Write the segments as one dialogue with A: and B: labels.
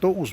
A: تو اس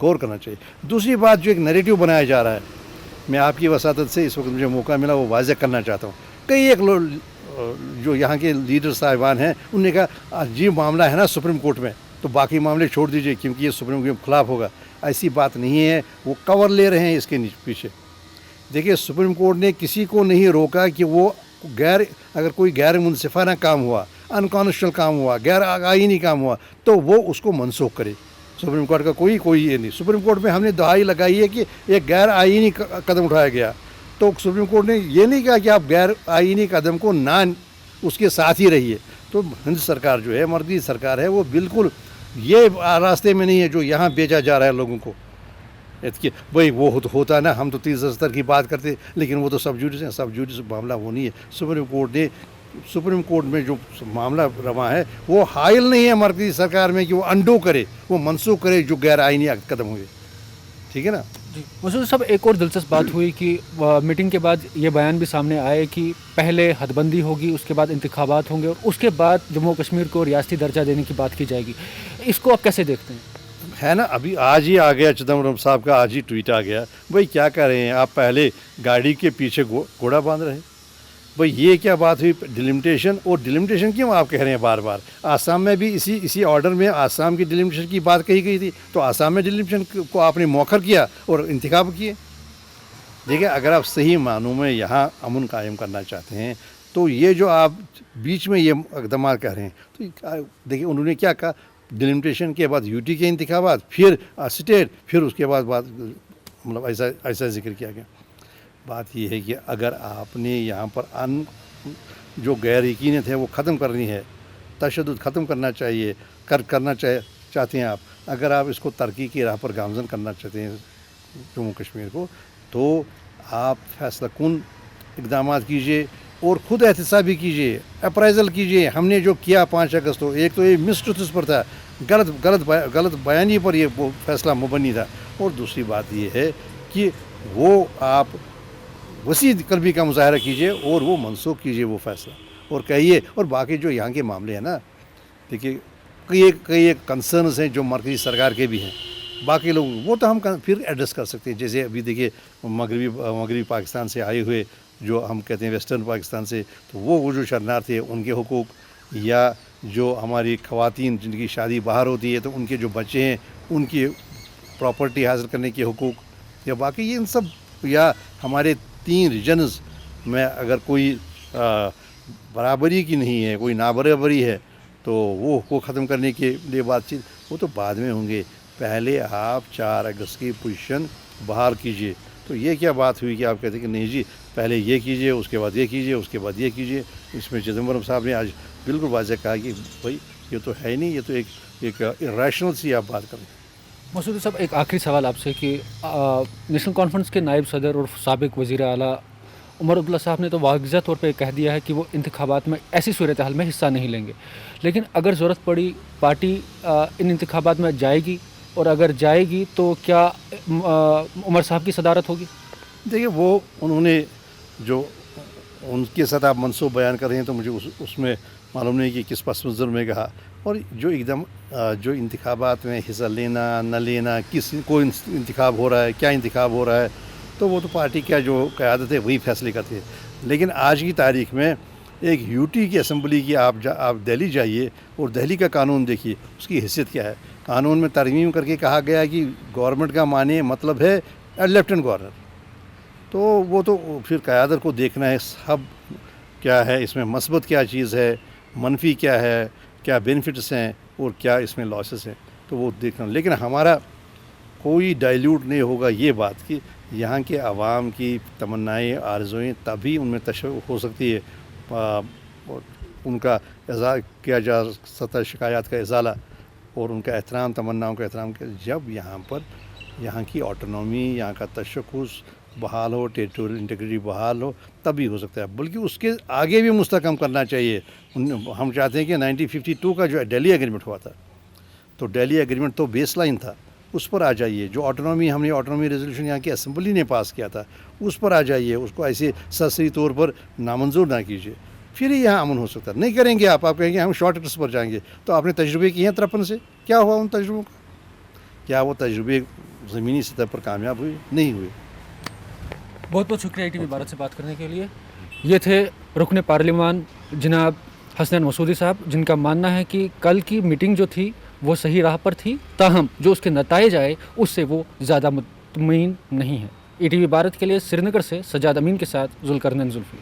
A: غور کرنا چاہیے. دوسری بات جو ایک نیریٹو بنایا جا رہا ہے, میں آپ کی وساطت سے اس وقت مجھے موقع ملا وہ واضح کرنا چاہتا ہوں. کئی ایک لوگ جو یہاں کے لیڈر صاحبان ہیں انہوں نے کہا یہ معاملہ ہے نا سپریم کورٹ میں تو باقی معاملے چھوڑ دیجئے کیونکہ یہ سپریم کورٹ کے خلاف ہوگا. ایسی بات نہیں ہے, وہ کور لے رہے ہیں اس کے پیچھے. دیکھیے سپریم کورٹ نے کسی کو نہیں روکا کہ وہ اگر کوئی غیر منصفانہ کام ہوا, انکانسٹیٹیوشنل کام ہوا, غیر آئینی کام ہوا تو وہ اس کو منسوخ کرے. سپریم کورٹ کا کوئی یہ نہیں. سپریم کورٹ میں ہم نے دہائی لگائی ہے کہ ایک غیر آئینی قدم اٹھایا گیا تو سپریم کورٹ نے یہ نہیں کہا کہ آپ غیر آئینی قدم کو نہ اس کے ساتھ ہی رہیے. تو ہند سرکار جو ہے, مرکزی سرکار ہے, وہ بالکل یہ راستے میں نہیں ہے جو یہاں بیچا جا رہا ہے لوگوں کو کہ بھائی وہ ہوتا نا, ہم تو 30 کی بات کرتے لیکن وہ تو سب جوڈس ہیں. سب جوڈس معاملہ وہ نہیں ہے. سپریم کورٹ میں جو معاملہ رواں ہے وہ حائل نہیں ہے مرکزی سرکار میں کہ وہ انڈو کرے, وہ منسوخ کرے جو غیر آئینی قدم ہوئے. ٹھیک ہے نا.
B: مسعود صاحب, ایک اور دلچسپ بات ہوئی کہ میٹنگ کے بعد یہ بیان بھی سامنے آئے کہ پہلے حد بندی ہوگی, اس کے بعد انتخابات ہوں گے اور اس کے بعد جموں و کشمیر کو ریاستی درجہ دینے کی بات کی جائے گی. اس کو آپ کیسے دیکھتے ہیں؟
A: ہے نا, ابھی آج ہی آ گیا چدمبرم صاحب کا, آج ہی ٹویٹ آ گیا. بھائی کیا کر رہے ہیں آپ, پہلے گاڑی کے پیچھے گھوڑا باندھ رہے ہیں. بھائی یہ کیا بات ہوئی ڈیلیمیٹیشن, اور ڈیلیمیٹیشن کیوں آپ کہہ رہے ہیں بار بار؟ آسام میں بھی اسی آرڈر میں آسام کی ڈیلیمیٹیشن کی بات کہی گئی تھی, تو آسام میں ڈیلیمیٹیشن کو آپ نے مؤخر کیا اور انتخاب کیے. دیکھیں اگر آپ صحیح معنوں میں یہاں امن قائم کرنا چاہتے ہیں تو یہ جو آپ بیچ میں یہ اقدامات کر رہے ہیں, تو دیکھیں انہوں نے کیا کہا, ڈیلیمیٹیشن کے بعد یو ٹی کے انتخابات, پھر اسٹیٹ, پھر اس کے بعد مطلب ایسا ذکر کیا گیا. بات یہ ہے کہ اگر آپ نے یہاں پر جو غیر یقینیت ہے وہ ختم کرنی ہے, تشدد ختم کرنا چاہیے, چاہتے ہیں آپ, اگر آپ اس کو ترقی کی راہ پر گامزن کرنا چاہتے ہیں جموں کشمیر کو, تو آپ فیصلہ کن اقدامات کیجیے اور خود احتسابی کیجیے, اپرائزل کیجیے. ہم نے جو کیا 5 اگست کو, ایک تو یہ مسٹروتھس پر تھا, غلط بیانی پر یہ وہ فیصلہ مبنی تھا, اور دوسری بات یہ ہے کہ وہ آپ وسیع قلبی کا مظاہرہ کیجیے اور وہ منسوخ کیجیے وہ فیصلہ, اور کہیے. اور باقی جو یہاں کے معاملے ہیں نا, دیکھیے کئی ایک کنسرنز ہیں جو مرکزی سرکار کے بھی ہیں, باقی لوگ وہ تو ہم پھر ایڈریس کر سکتے ہیں. جیسے ابھی دیکھیے مغربی پاکستان سے آئے ہوئے جو ہم کہتے ہیں ویسٹرن پاکستان سے, تو وہ جو شرنار تھے ان کے حقوق, یا جو ہماری خواتین جن کی شادی باہر ہوتی ہے تو ان کے جو بچے ہیں ان کی پراپرٹی حاصل کرنے کے حقوق, یا باقی یہ ان سب, یا ہمارے 3 ریجنز میں اگر کوئی برابری کی نہیں ہے, کوئی نابرابری ہے, تو وہ ختم کرنے کے لیے بات چیت, وہ تو بعد میں ہوں گے. پہلے آپ 4 اگست کی پوزیشن بحال کیجیے. تو یہ کیا بات ہوئی کہ آپ کہتے ہیں کہ نہیں جی پہلے یہ کیجیے, اس کے بعد یہ کیجیے, اس کے بعد یہ کیجیے. اس میں چدمبرم صاحب نے آج بالکل واضح کہا کہ بھائی یہ تو ہے ہی نہیں, یہ تو ایک ریشنل سی آپ بات کریں.
B: مسعود صاحب, ایک آخری سوال آپ سے کہ نیشنل کانفرنس کے نائب صدر اور سابق وزیر اعلیٰ عمر عبداللہ صاحب نے تو واضح طور پہ کہہ دیا ہے کہ وہ انتخابات میں ایسی صورتحال میں حصہ نہیں لیں گے, لیکن اگر ضرورت پڑی پارٹی ان انتخابات میں جائے گی, اور اگر جائے گی تو کیا عمر صاحب کی صدارت ہوگی؟
A: دیکھیے وہ انہوں نے جو ان کے ساتھ آپ منصوب بیان کر رہے ہیں تو مجھے اس میں معلوم نہیں کہ کس پس منظر میں کہا, اور جو انتخابات میں حصہ لینا نہ لینا, کو انتخاب ہو رہا ہے, کیا انتخاب ہو رہا ہے, تو وہ تو پارٹی کا جو قیادت ہے وہی فیصلے کرتی ہے. لیکن آج کی تاریخ میں ایک یو ٹی کی اسمبلی کی آپ دہلی جائیے اور دہلی کا قانون دیکھیے, اس کی حیثیت کیا ہے. قانون میں ترمیم کر کے کہا گیا کہ گورنمنٹ کا معنی مطلب ہے لیفٹنٹ گورنر. تو وہ تو پھر قیادت کو دیکھنا ہے سب کیا ہے, اس میں مثبت کیا چیز ہے, منفی کیا ہے, کیا بینیفٹس ہیں اور کیا اس میں لاسز ہیں, تو وہ دیکھنا. لیکن ہمارا کوئی ڈائلیوٹ نہیں ہوگا یہ بات کہ یہاں کے عوام کی تمنائیں آرزوئیں تبھی ان میں تشویق ہو سکتی ہے, ان کا کیا جا سکتا ہے, شکایات کا ازالہ اور ان کا احترام, تمناؤں کا احترام, جب یہاں پر یہاں کی آٹونومی, یہاں کا تشخص بحال ہو, ٹیریٹوریل انٹیگریٹی بحال ہو, تبھی ہو سکتا ہے. بلکہ اس کے آگے بھی مستحکم کرنا چاہیے. ہم چاہتے ہیں کہ 1952 کا جو دہلی ایگریمنٹ ہوا تھا, تو دہلی ایگریمنٹ تو بیس لائن تھا, اس پر آ جائیے. جو آٹونومی ہم نے آٹونومی ریزولوشن یہاں کی اسمبلی نے پاس کیا تھا, اس پر آ جائیے. اس کو ایسے سرسری طور پر نامنظور نہ کیجیے. پھر ہی یہاں امن ہو سکتا ہے. نہیں کریں گے آپ کہیں گے ہم شارٹ کٹس پر جائیں گے. تو آپ نے تجربے کیے ہیں 53 سے, کیا ہوا ان تجربوں کا؟ کیا وہ تجربے زمینی سطح پر کامیاب ہوئے؟ نہیں ہوئے.
B: بہت بہت شکریہ ITV بھارت سے بات کرنے کے لیے. یہ تھے رکن پارلیمان جناب حسنین مسعودی صاحب, جن کا ماننا ہے کہ کل کی میٹنگ جو تھی وہ صحیح راہ پر تھی, تاہم جو اس کے نتائج آئے اس سے وہ زیادہ مطمئن نہیں ہیں. ITV بھارت کے لیے سری نگر سے سجاد امین کے ساتھ ذوالقرنین زلفی.